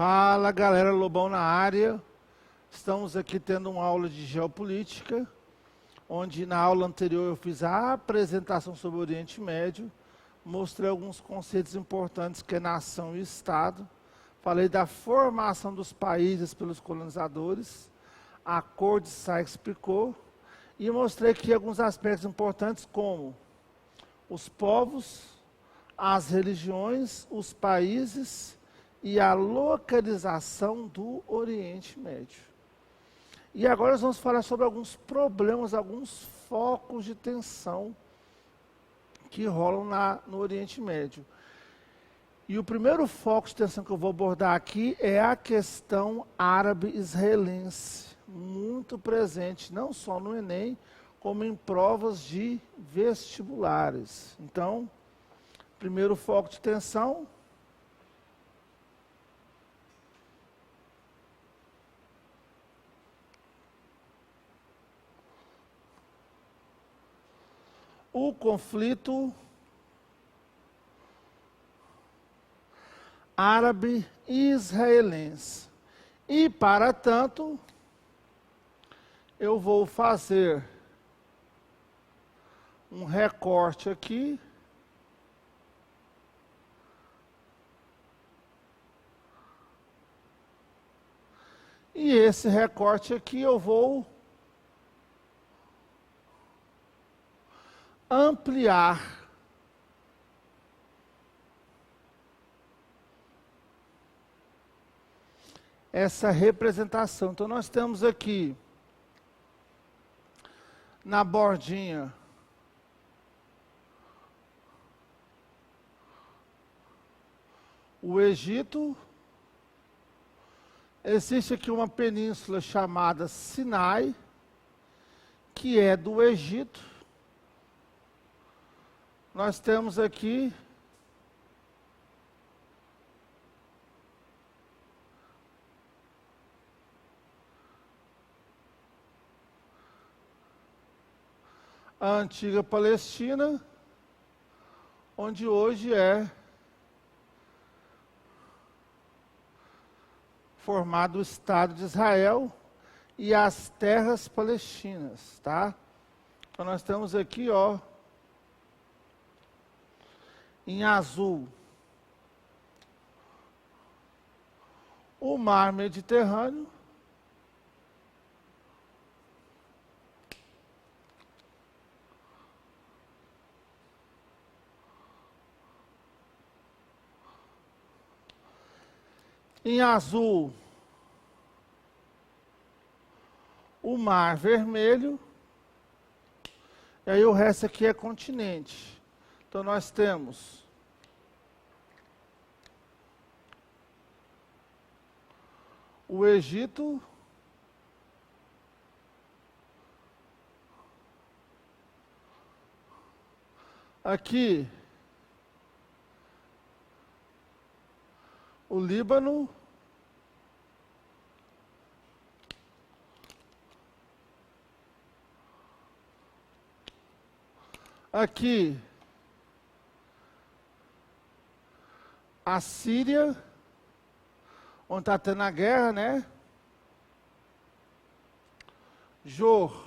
Fala galera, Lobão na área. Estamos aqui tendo uma aula de geopolítica, onde na aula anterior eu fiz a apresentação sobre o Oriente Médio, mostrei alguns conceitos importantes que é nação e Estado, falei da formação dos países pelos colonizadores, a cor de Sykes-Picot, e mostrei aqui alguns aspectos importantes como os povos, as religiões, os países e a localização do Oriente Médio. E agora nós vamos falar sobre alguns problemas, alguns focos de tensão que rolam no Oriente Médio. E o primeiro foco de tensão que eu vou abordar aqui é a questão árabe-israelense, muito presente, não só no Enem, como em provas de vestibulares. Então, primeiro foco de tensão. O conflito árabe-israelense. E, para tanto, eu vou fazer um recorte aqui. E esse recorte aqui eu vou ampliar essa representação. Então nós temos aqui na bordinha o Egito. Existe aqui uma península chamada Sinai, que é do Egito. Nós temos aqui a antiga Palestina, onde hoje é formado o Estado de Israel e as terras palestinas, tá? Então nós temos aqui, ó, em azul, o mar Mediterrâneo, em azul, o Mar Vermelho, e aí o resto aqui é continente. Então nós temos o Egito, aqui o Líbano, aqui a Síria, onde está tendo a guerra, né? Jordânia,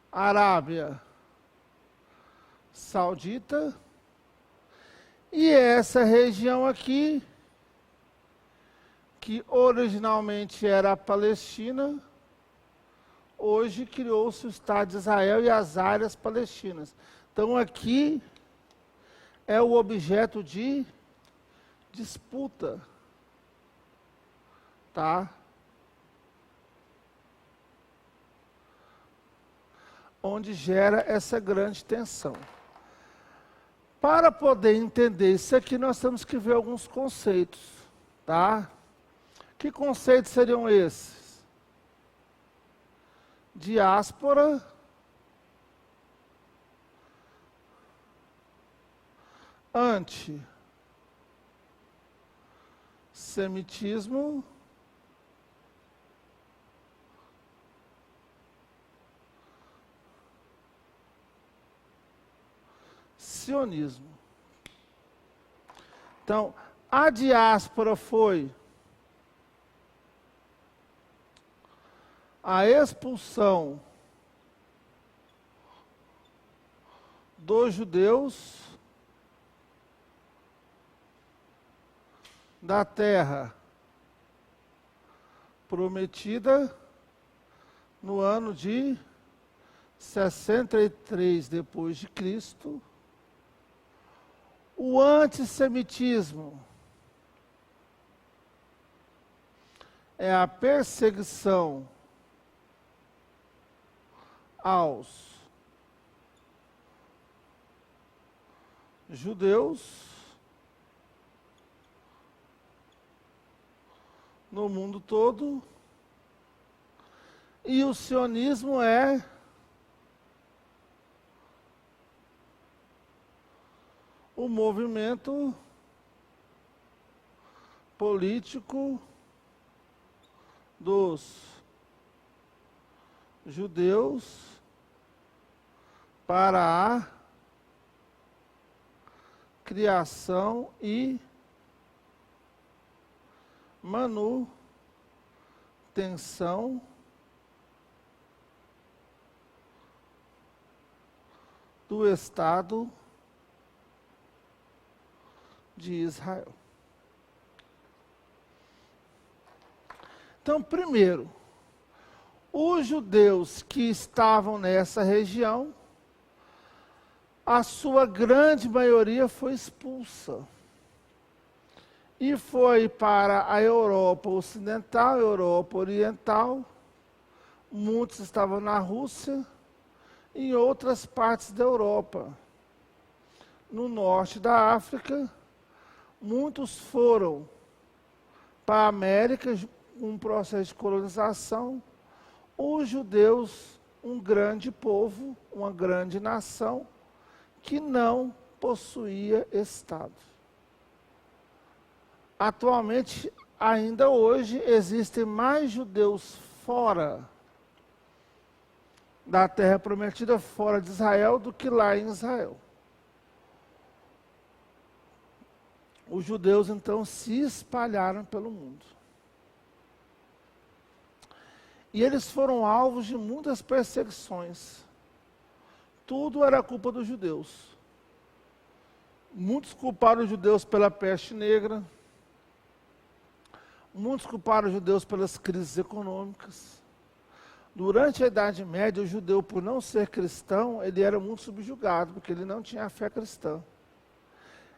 Arábia Saudita, e essa região aqui, que originalmente era a Palestina, hoje criou-se o Estado de Israel e as áreas palestinas. Então aqui é o objeto de disputa, tá? Onde gera essa grande tensão. Para poder entender isso aqui, nós temos que ver alguns conceitos, tá? Que conceitos seriam esses? Diáspora, antissemitismo, sionismo. Então, a diáspora foi a expulsão dos judeus da terra prometida no ano de 63 depois de Cristo. O antissemitismo é a perseguição aos judeus no mundo todo, e o sionismo é o movimento político dos judeus para a criação e manutenção do Estado de Israel. Então, primeiro, os judeus que estavam nessa região, a sua grande maioria foi expulsa. E foi para a Europa Ocidental, Europa Oriental, muitos estavam na Rússia e em outras partes da Europa. No norte da África, muitos foram para a América, um processo de colonização. Os judeus, um grande povo, uma grande nação, que não possuía Estado. Atualmente, ainda hoje, existem mais judeus fora da Terra Prometida, fora de Israel, do que lá em Israel. Os judeus, então, se espalharam pelo mundo. E eles foram alvos de muitas perseguições. Tudo era culpa dos judeus. Muitos culparam os judeus pela peste negra. Muitos culparam os judeus pelas crises econômicas. Durante a Idade Média, o judeu, por não ser cristão, ele era muito subjugado, porque ele não tinha a fé cristã.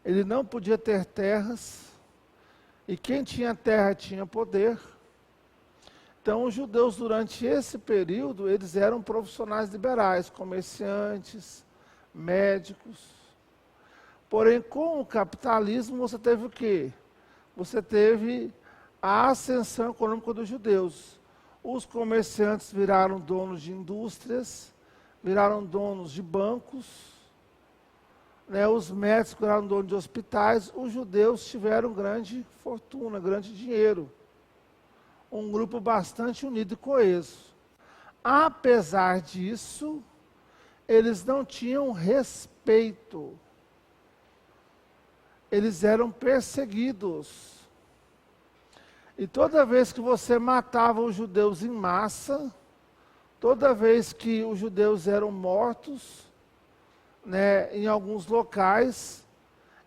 Ele não podia ter terras, e quem tinha terra tinha poder. Então, os judeus, durante esse período, eles eram profissionais liberais, comerciantes, médicos. Porém, com o capitalismo, você teve o quê? Você teve a ascensão econômica dos judeus. Os comerciantes viraram donos de indústrias, viraram donos de bancos, né? Os médicos viraram donos de hospitais. Os judeus tiveram grande fortuna, grande dinheiro. Um grupo bastante unido e coeso. Apesar disso, eles não tinham respeito. Eles eram perseguidos. E toda vez que você matava os judeus em massa, toda vez que os judeus eram mortos, né, em alguns locais,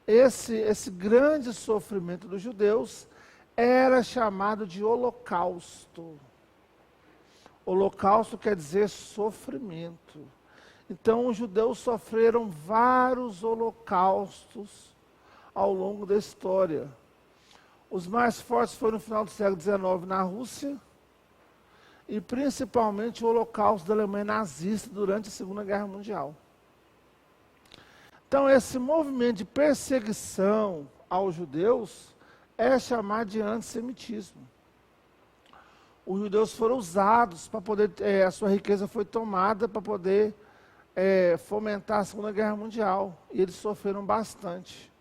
esse grande sofrimento dos judeus era chamado de holocausto. Holocausto quer dizer sofrimento. Então, os judeus sofreram vários holocaustos ao longo da história. Os mais fortes foram no final do século XIX na Rússia, e principalmente o holocausto da Alemanha nazista durante a Segunda Guerra Mundial. Então, esse movimento de perseguição aos judeus é chamado de antissemitismo. Os judeus foram usados para poder, a sua riqueza foi tomada para poder fomentar a Segunda Guerra Mundial, e eles sofreram bastante.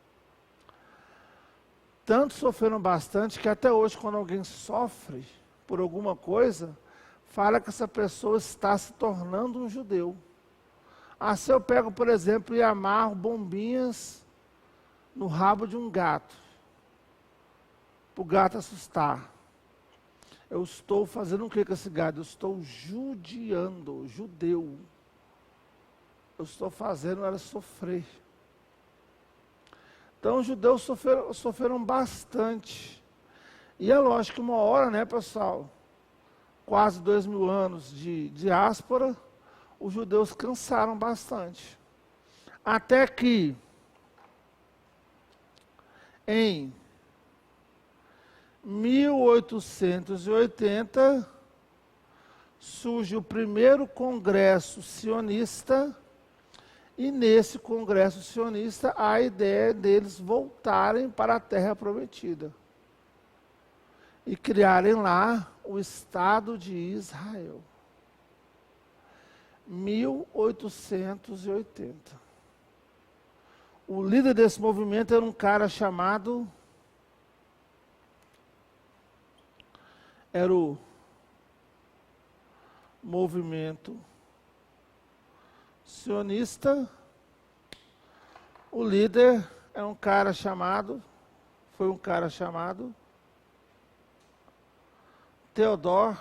Tanto sofreram bastante que até hoje, quando alguém sofre por alguma coisa, fala que essa pessoa está se tornando um judeu. Se eu pego, por exemplo, e amarro bombinhas no rabo de um gato, para o gato assustar. Eu estou fazendo o que com esse gado? Eu estou judiando, judeu. Eu estou fazendo ela sofrer. Então os judeus sofreram bastante. E é lógico que uma hora, né, pessoal, quase 2000 anos de diáspora, os judeus cansaram bastante. Até que, em 1880, surge o primeiro congresso sionista, e nesse congresso sionista a ideia deles voltarem para a Terra Prometida e criarem lá o Estado de Israel. 1880. O líder desse movimento era um cara chamado... Era o movimento sionista. O líder é um cara chamado... Foi um cara chamado... Theodor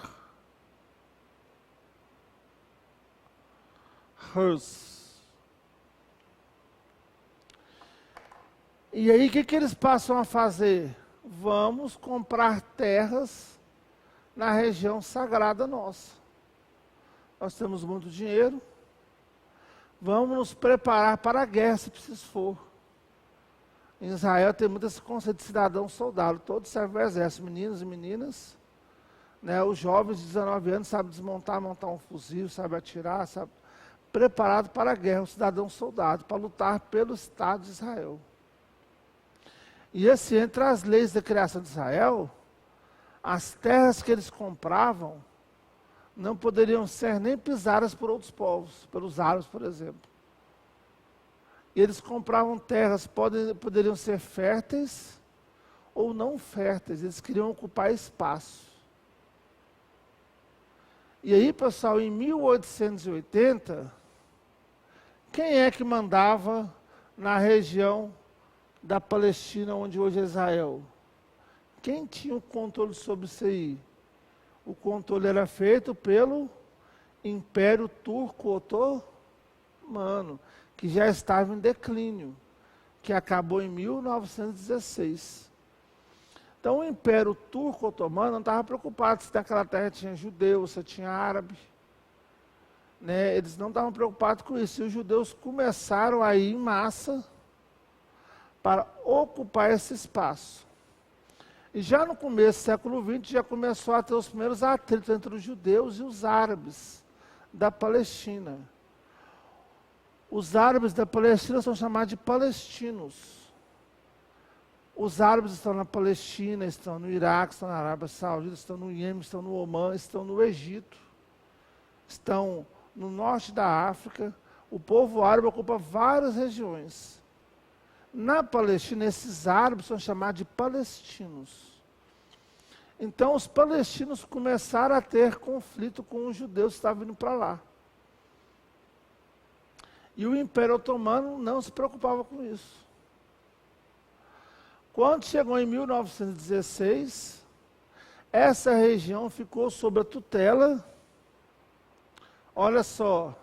Herzl. E aí, o que eles passam a fazer? Vamos comprar terras na região sagrada nossa. Nós temos muito dinheiro, vamos nos preparar para a guerra, se preciso for. Em Israel tem muito esse conceito de cidadão-soldado, todos servem ao exército, meninos e meninas. Né, os jovens de 19 anos sabem desmontar, montar um fuzil, sabem atirar, sabem, preparado para a guerra, o cidadão-soldado, para lutar pelo Estado de Israel. E assim, entre as leis da criação de Israel, as terras que eles compravam não poderiam ser nem pisadas por outros povos, pelos árabes, por exemplo. E eles compravam terras, poderiam ser férteis ou não férteis, eles queriam ocupar espaço. E aí, pessoal, em 1880, quem é que mandava na região da Palestina, onde hoje é Israel? Quem tinha o controle sobre isso aí? O controle era feito pelo Império Turco Otomano, que já estava em declínio, que acabou em 1916. Então o Império Turco Otomano não estava preocupado se naquela terra tinha judeu, se tinha árabe. Né? Eles não estavam preocupados com isso. E os judeus começaram a ir em massa para ocupar esse espaço. E já no começo do século XX, já começou a ter os primeiros atritos entre os judeus e os árabes da Palestina. Os árabes da Palestina são chamados de palestinos. Os árabes estão na Palestina, estão no Iraque, estão na Arábia Saudita, estão no Iêmen, estão no Omã, estão no Egito, estão no norte da África. O povo árabe ocupa várias regiões. Na Palestina, esses árabes são chamados de palestinos. Então, os palestinos começaram a ter conflito com os judeus que estavam indo para lá. E o Império Otomano não se preocupava com isso. Quando chegou em 1916, essa região ficou sob a tutela, olha só,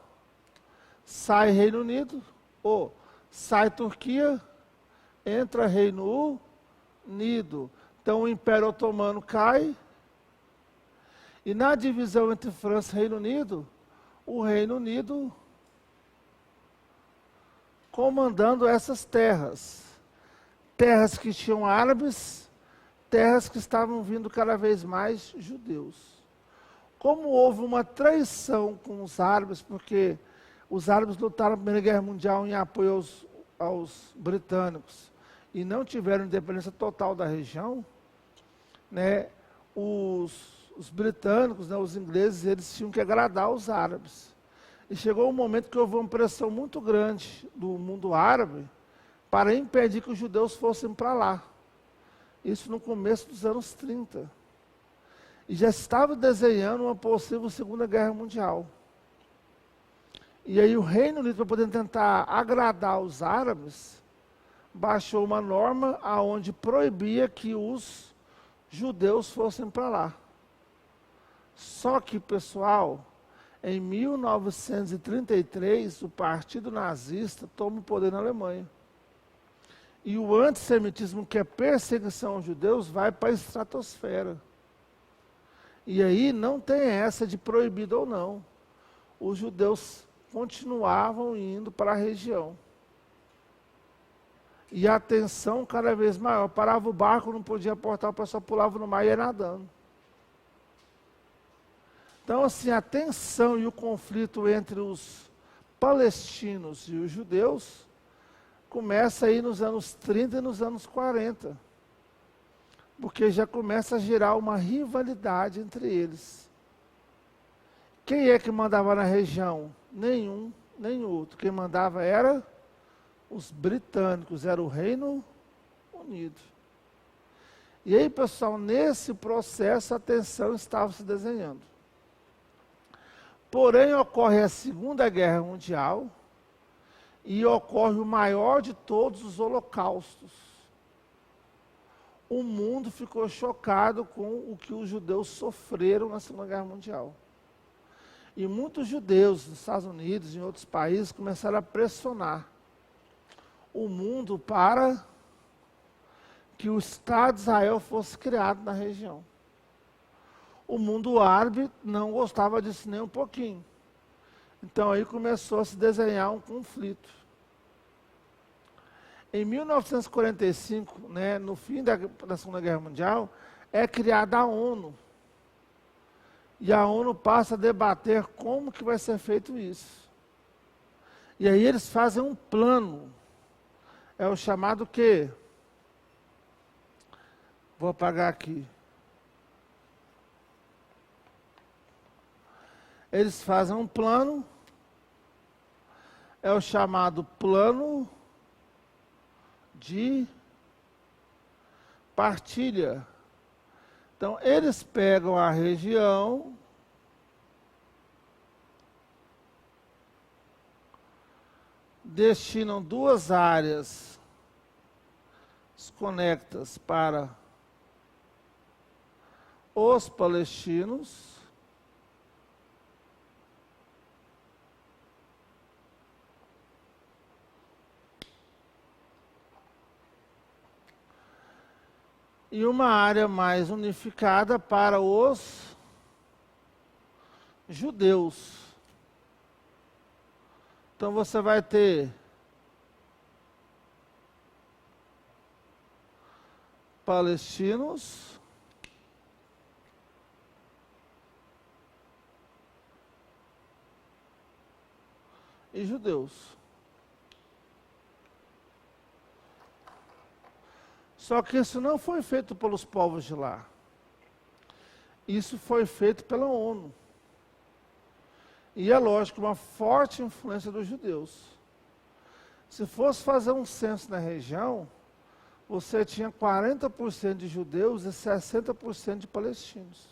sai Reino Unido, ou sai Turquia, entra Reino Unido. Então o Império Otomano cai, e na divisão entre França e Reino Unido, o Reino Unido comandando essas terras. Terras que tinham árabes, terras que estavam vindo cada vez mais judeus. Como houve uma traição com os árabes, porque os árabes lutaram na Primeira Guerra Mundial em apoio aos britânicos, e não tiveram independência total da região, né, os britânicos, né, os ingleses, eles tinham que agradar os árabes. E chegou um momento que houve uma pressão muito grande do mundo árabe para impedir que os judeus fossem para lá. Isso no começo dos anos 30. E já estava desenhando uma possível Segunda Guerra Mundial. E aí o Reino Unido, para poder tentar agradar os árabes, baixou uma norma onde proibia que os judeus fossem para lá. Só que, pessoal, em 1933, o Partido Nazista toma o poder na Alemanha. E o antissemitismo, que é perseguição aos judeus, vai para a estratosfera. E aí não tem essa de proibido ou não. Os judeus continuavam indo para a região. E a tensão cada vez maior. Parava o barco, não podia portar, o pessoal pulava no mar e ia nadando. Então, assim, a tensão e o conflito entre os palestinos e os judeus começa aí nos anos 30 e nos anos 40. Porque já começa a gerar uma rivalidade entre eles. Quem é que mandava na região? Nenhum, nem outro. Quem mandava era os britânicos, era o Reino Unido. E aí, pessoal, nesse processo a tensão estava se desenhando. Porém, ocorre a Segunda Guerra Mundial e ocorre o maior de todos os holocaustos. O mundo ficou chocado com o que os judeus sofreram na Segunda Guerra Mundial. E muitos judeus nos Estados Unidos e em outros países começaram a pressionar o mundo para que o Estado de Israel fosse criado na região. O mundo árabe não gostava disso nem um pouquinho. Então aí começou a se desenhar um conflito. Em 1945, né, no fim da Segunda Guerra Mundial, é criada a ONU. E a ONU passa a debater como que vai ser feito isso. E aí eles fazem um plano. É o chamado quê? Vou apagar aqui. Eles fazem um plano. É o chamado plano de partilha. Então, eles pegam a região, destinam 2 áreas desconectas para os palestinos, e uma área mais unificada para os judeus. Então você vai ter palestinos e judeus. Só que isso não foi feito pelos povos de lá. Isso foi feito pela ONU. E é lógico, uma forte influência dos judeus. Se fosse fazer um censo na região, você tinha 40% de judeus e 60% de palestinos.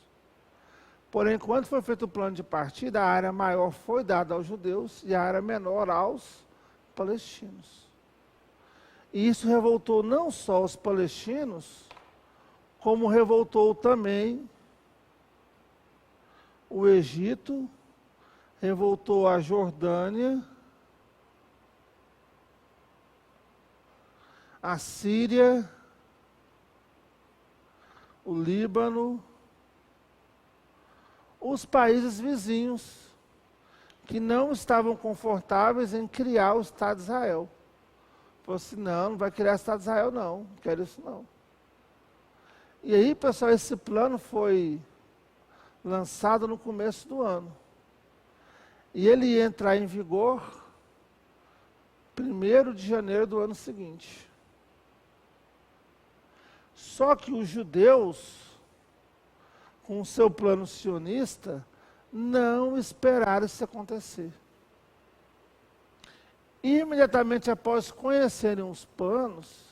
Porém, quando foi feito o plano de partida, a área maior foi dada aos judeus e a área menor aos palestinos. E isso revoltou não só os palestinos, como revoltou também o Egito, revoltou a Jordânia, a Síria, o Líbano, os países vizinhos, que não estavam confortáveis em criar o Estado de Israel. Falou assim, não vai criar o Estado de Israel não quero isso não. E aí, pessoal, esse plano foi lançado no começo do ano. E ele ia entrar em vigor 1º de janeiro do ano seguinte. Só que os judeus, com o seu plano sionista, não esperaram isso acontecer. Imediatamente após conhecerem os planos,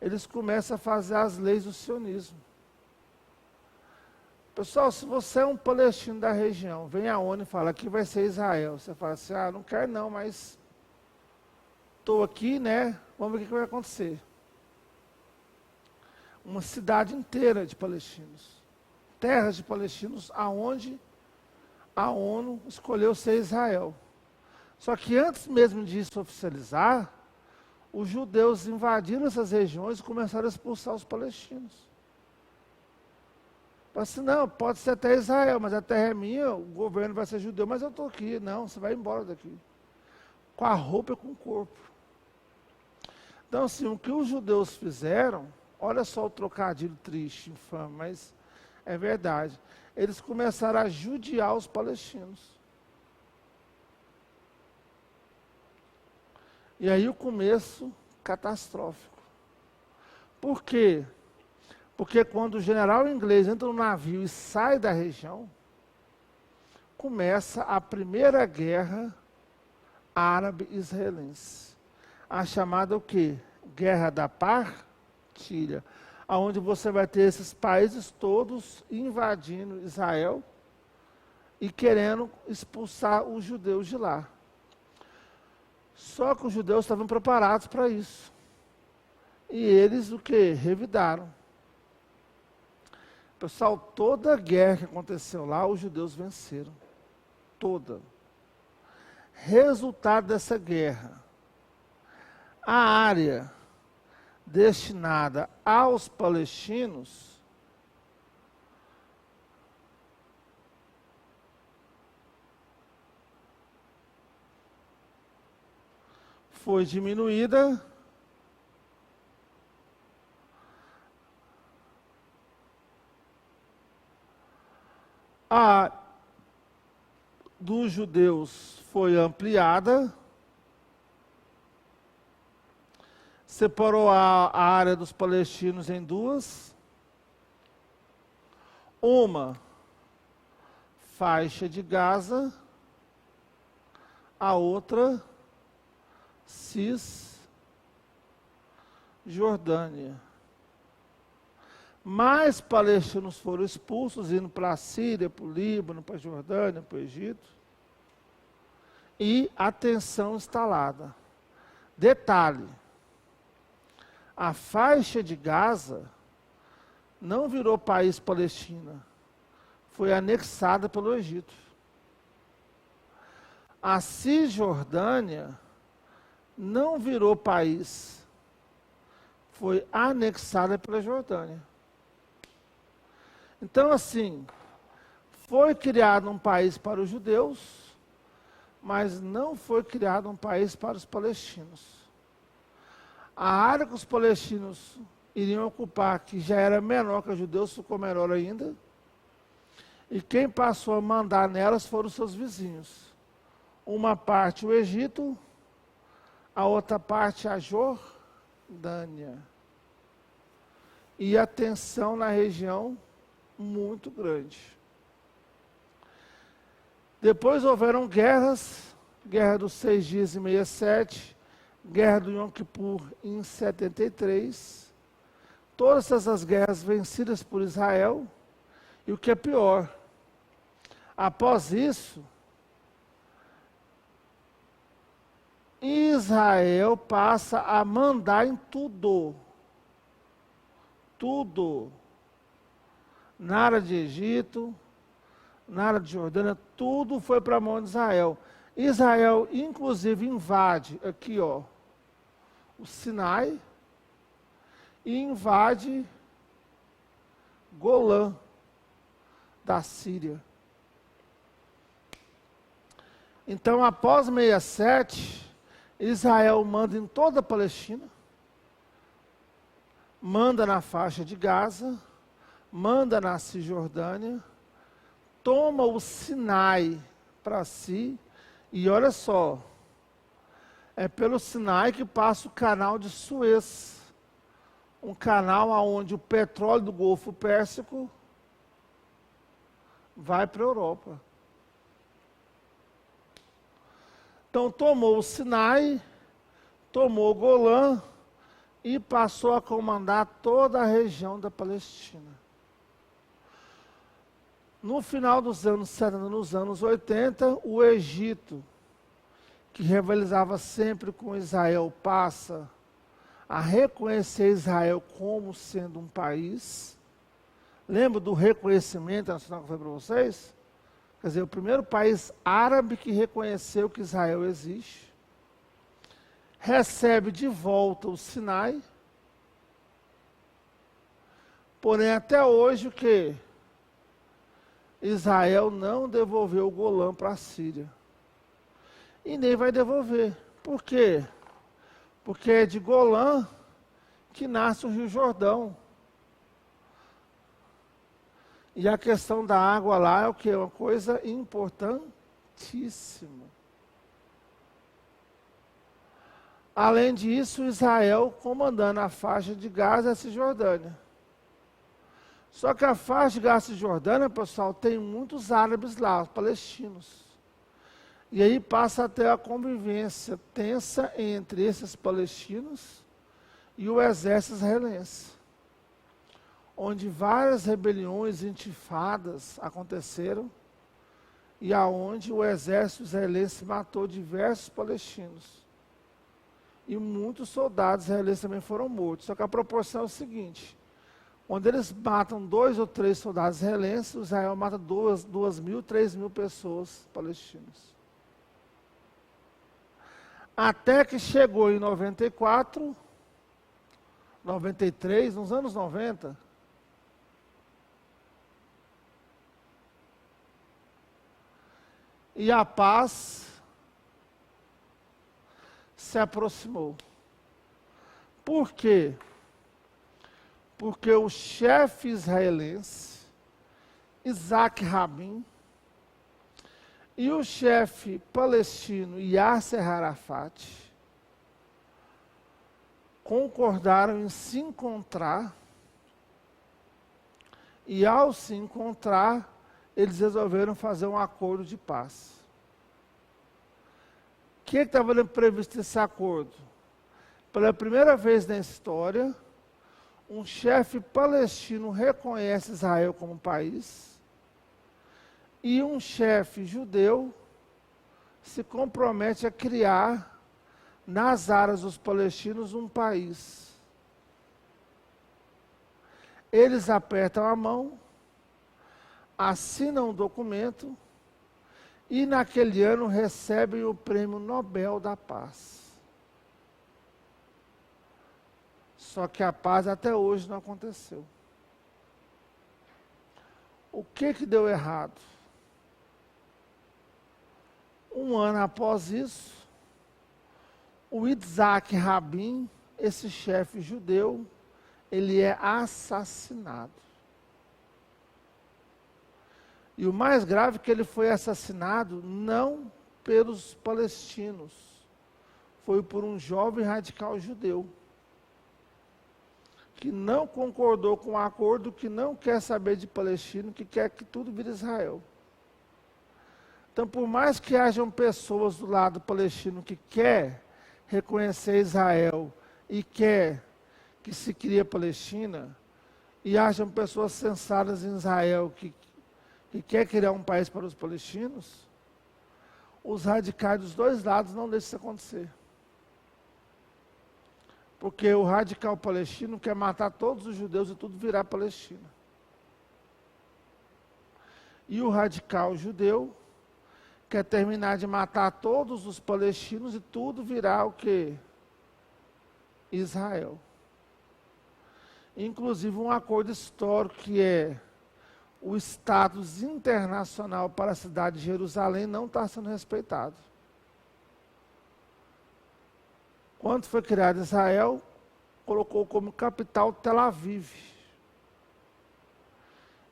eles começam a fazer as leis do sionismo. Pessoal, se você é um palestino da região, vem a ONU e fala, aqui vai ser Israel. Você fala assim, não quero não, mas estou aqui, né? Vamos ver o que vai acontecer. uma cidade inteira de palestinos, terras de palestinos, aonde a ONU escolheu ser Israel. Só que antes mesmo disso oficializar, os judeus invadiram essas regiões e começaram a expulsar os palestinos. Falaram assim, não, pode ser até Israel, mas a terra é minha, o governo vai ser judeu, mas eu estou aqui. Não, você vai embora daqui. Com a roupa e com o corpo. Então, assim, o que os judeus fizeram, olha só o trocadilho triste, infame, mas é verdade. Eles começaram a judiar os palestinos. E aí o começo catastrófico. Por quê? Porque quando o general inglês entra no navio e sai da região, começa a primeira guerra árabe-israelense. A chamada o quê? Guerra da Partilha, onde você vai ter esses países todos invadindo Israel e querendo expulsar os judeus de lá. Só que os judeus estavam preparados para isso. E eles o quê? Revidaram. Pessoal, toda a guerra que aconteceu lá, os judeus venceram. Toda. Resultado dessa guerra. A área destinada aos palestinos foi diminuída a dos judeus foi ampliada, separou a área dos palestinos em duas, uma faixa de Gaza, a outra Cisjordânia. Mais palestinos foram expulsos, indo para a Síria, para o Líbano, para a Jordânia, para o Egito. E a tensão instalada. Detalhe, a faixa de Gaza não virou país palestina, foi anexada pelo Egito. A Cisjordânia não virou país, foi anexada pela Jordânia. Então, assim, foi criado um país para os judeus, mas não foi criado um país para os palestinos. A área que os palestinos iriam ocupar, que já era menor que os judeus, ficou menor ainda, e quem passou a mandar nelas foram os seus vizinhos. Uma parte o Egito, a outra parte a Jordânia. E a tensão na região muito grande. Depois houveram guerras, guerra dos 6 dias em 67, guerra do Yom Kippur em 73, todas essas guerras vencidas por Israel, e o que é pior, após isso, Israel passa a mandar em tudo, na área de Egito, na área de Jordânia, tudo foi para a mão de Israel. Israel, inclusive, invade aqui, ó, o Sinai, e invade Golã, da Síria. Então, após 67, Israel manda em toda a Palestina, manda na faixa de Gaza, manda na Cisjordânia, toma o Sinai para si, e olha só, é pelo Sinai que passa o canal de Suez, um canal onde o petróleo do Golfo Pérsico vai para a Europa. Então tomou o Sinai, tomou o Golã e passou a comandar toda a região da Palestina. No final dos anos 70, nos anos 80, o Egito, que rivalizava sempre com Israel, passa a reconhecer Israel como sendo um país. Lembra do reconhecimento nacional que eu falei para vocês? Quer dizer, o primeiro país árabe que reconheceu que Israel existe. Recebe de volta o Sinai. Porém, até hoje, o que? Israel não devolveu o Golã para a Síria. E nem vai devolver. Por quê? Porque é de Golã que nasce o Rio Jordão. E a questão da água lá é o que? Uma coisa importantíssima. Além disso, Israel comandando a faixa de Gaza e Cisjordânia. Só que a faixa de Gaza e Cisjordânia, pessoal, tem muitos árabes lá, os palestinos. E aí passa a ter a convivência tensa entre esses palestinos e o exército israelense, onde várias rebeliões, intifadas aconteceram e aonde o exército israelense matou diversos palestinos. E muitos soldados israelenses também foram mortos. Só que a proporção é o seguinte: quando eles matam 2 ou 3 soldados israelenses, o Israel mata 2.000, 3.000 pessoas palestinas. Até que chegou em 94, 93, nos anos 90, e a paz se aproximou. Por quê? Porque o chefe israelense, Isaac Rabin, e o chefe palestino, Yasser Arafat, concordaram em se encontrar, e ao se encontrar, eles resolveram fazer um acordo de paz. O que estava previsto nesse acordo? Pela primeira vez na história, um chefe palestino reconhece Israel como país, e um chefe judeu se compromete a criar, nas áreas dos palestinos, um país. Eles apertam a mão, assinam um documento, e naquele ano recebem o Prêmio Nobel da Paz. Só que a paz até hoje não aconteceu. O que deu errado? Um ano após isso, o Isaac Rabin, esse chefe judeu, ele é assassinado. E o mais grave é que ele foi assassinado não pelos palestinos, foi por um jovem radical judeu, que não concordou com o acordo, que não quer saber de palestino, que quer que tudo vire Israel. Então, por mais que hajam pessoas do lado palestino que quer reconhecer Israel e quer que se crie Palestina, e hajam pessoas sensatas em Israel que quer criar um país para os palestinos, os radicais dos dois lados não deixam isso acontecer. Porque o radical palestino quer matar todos os judeus e tudo virar Palestina. E o radical judeu quer terminar de matar todos os palestinos e tudo virar o quê? Israel. Inclusive um acordo histórico que é o status internacional para a cidade de Jerusalém não está sendo respeitado. Quando foi criado Israel, colocou como capital Tel Aviv.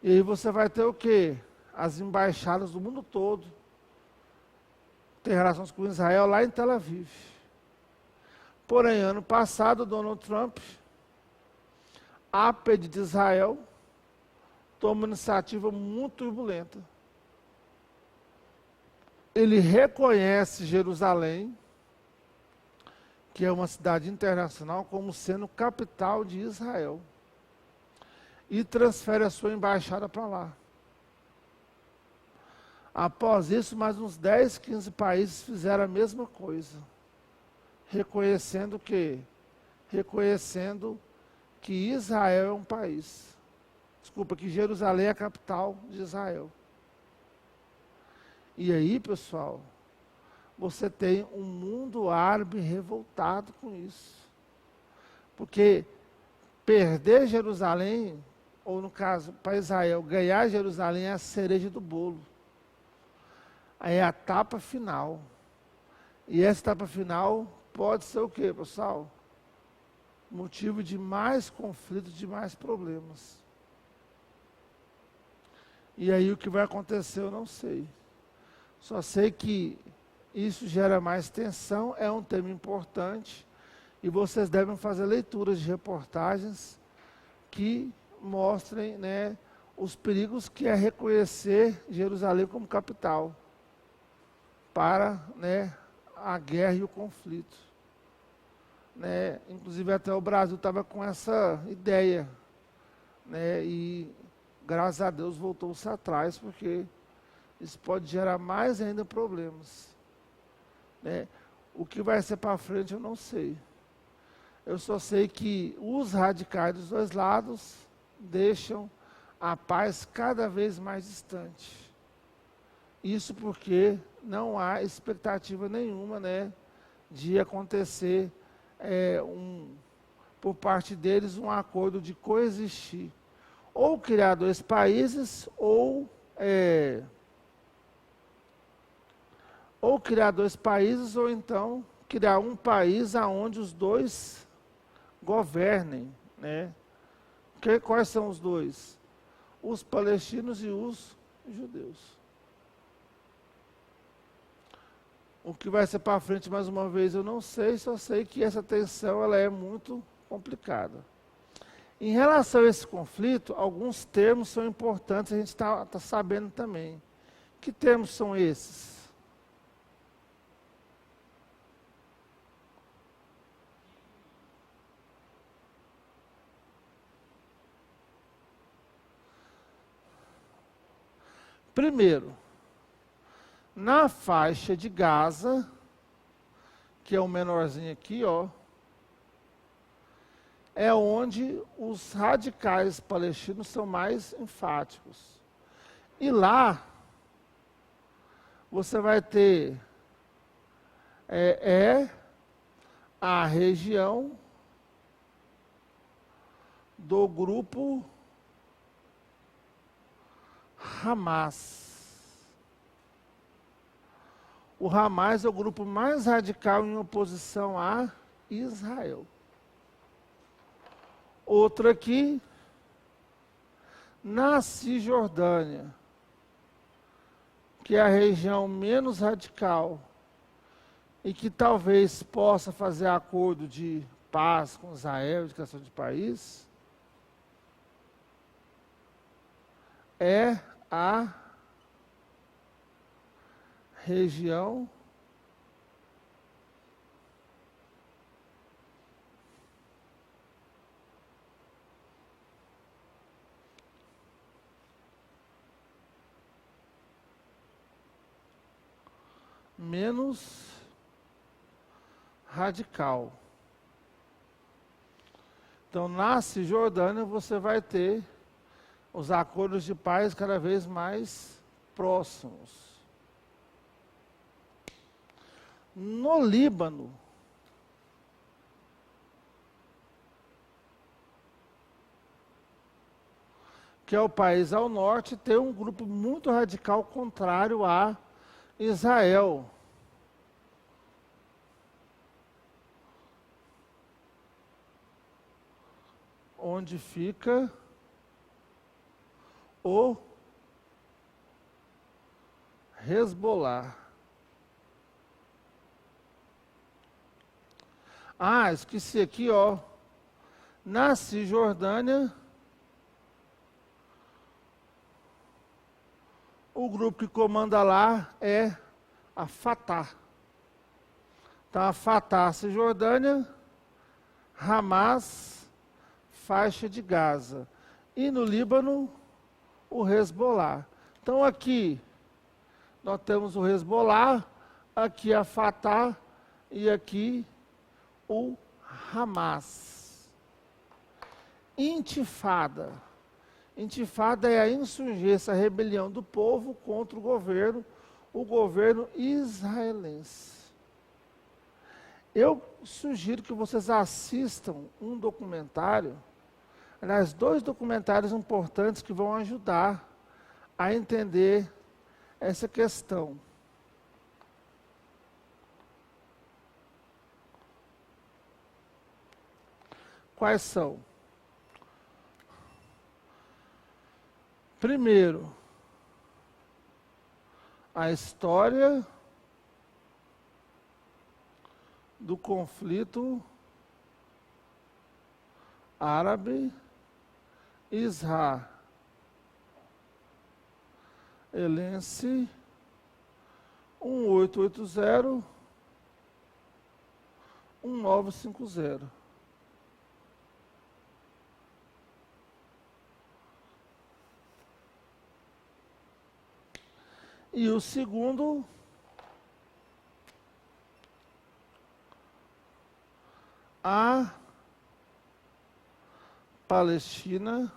E aí você vai ter o quê? As embaixadas do mundo todo tem relações com Israel lá em Tel Aviv. Porém, ano passado, Donald Trump, a pedido de Israel, toma uma iniciativa muito turbulenta. Ele reconhece Jerusalém, que é uma cidade internacional, como sendo capital de Israel, e transfere a sua embaixada para lá. Após isso, mais uns 10, 15 países fizeram a mesma coisa, reconhecendo que reconhecendo que Israel é um país. Desculpa, que Jerusalém é a capital de Israel. E aí, pessoal, você tem um mundo árabe revoltado com isso. Porque perder Jerusalém, ou no caso, para Israel, ganhar Jerusalém é a cereja do bolo. Aí é a etapa final. E essa etapa final pode ser o quê, pessoal? Motivo de mais conflitos, de mais problemas. E aí o que vai acontecer eu não sei. Só sei que isso gera mais tensão, é um tema importante, e vocês devem fazer leituras de reportagens que mostrem, né, os perigos que é reconhecer Jerusalém como capital para, né, a guerra e o conflito. Né? Inclusive até o Brasil estava com essa ideia, né, e graças a Deus voltou-se atrás, porque isso pode gerar mais ainda problemas. Né? O que vai ser para frente eu não sei. Eu só sei que os radicais dos dois lados deixam a paz cada vez mais distante. Isso porque não há expectativa nenhuma, né, de acontecer por parte deles um acordo de coexistir. Ou criar dois países, ou criar dois países, ou então criar um país onde os dois governem, né? Quais são os dois? Os palestinos e os judeus. O que vai ser para frente, mais uma vez, eu não sei, só sei que essa tensão ela é muito complicada. Em relação a esse conflito, alguns termos são importantes, a gente está sabendo também. Que termos são esses? Primeiro, na faixa de Gaza, que é o menorzinho aqui, ó, é onde os radicais palestinos são mais enfáticos. E lá, você vai ter a região do grupo Hamas. O Hamas é o grupo mais radical em oposição a Israel. Outro aqui, na Cisjordânia, que é a região menos radical e que talvez possa fazer acordo de paz com Israel, de criação de país, é a região menos radical. Então, na Cisjordânia, você vai ter os acordos de paz cada vez mais próximos. No Líbano, que é o país ao norte, tem um grupo muito radical contrário a Israel. Onde fica o Hezbollah. Ah, esqueci aqui, ó. Na Cisjordânia, o grupo que comanda lá é a Fatah. Então, a Fatah, Cisjordânia, Hamas, faixa de Gaza. E no Líbano, o Hezbollah. Então, aqui, nós temos o Hezbollah, aqui a Fatah e aqui o Hamas. Intifada. Intifada é a insurgência, a rebelião do povo contra o governo israelense. Eu sugiro que vocês assistam um documentário, aliás, 2 documentários importantes que vão ajudar a entender essa questão. Quais são? Primeiro, a história do conflito árabe-israelense 1880-1950. E o segundo, a Palestina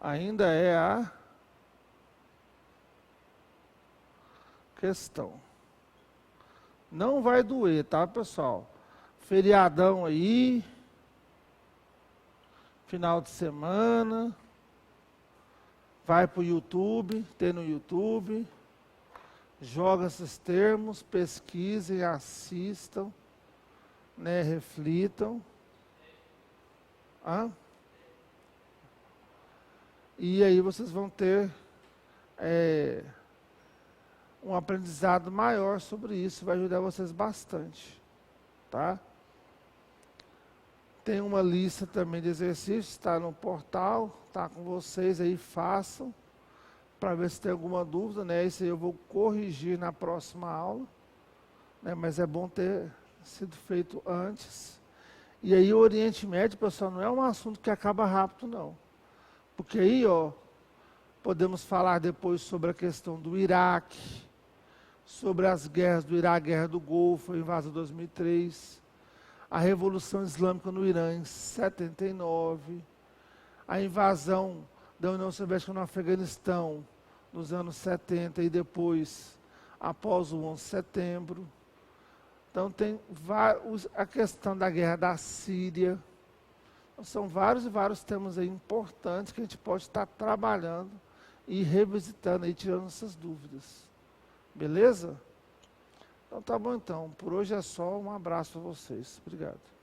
ainda é a questão. Não vai doer, tá, pessoal? Feriadão aí, final de semana, vai para o YouTube, tem no YouTube, joga esses termos, pesquisem, assistam, né, reflitam. E aí vocês vão ter um aprendizado maior sobre isso, vai ajudar vocês bastante, tá? Tem uma lista também de exercícios, está no portal, está com vocês aí, façam, para ver se tem alguma dúvida, né? Isso aí eu vou corrigir na próxima aula, né? Mas é bom ter sido feito antes. E aí o Oriente Médio, pessoal, não é um assunto que acaba rápido, não. Porque aí, ó, podemos falar depois sobre a questão do Iraque, sobre as guerras do Iraque, a Guerra do Golfo, a invasão de 2003, a Revolução Islâmica no Irã em 79, a invasão da União Soviética no Afeganistão nos anos 70 e depois, após o 11 de setembro. Então tem a questão da guerra da Síria. Então, são vários e vários temas aí importantes que a gente pode estar trabalhando e revisitando e tirando essas dúvidas. Beleza? Então tá bom então. Por hoje é só. Um abraço para vocês. Obrigado.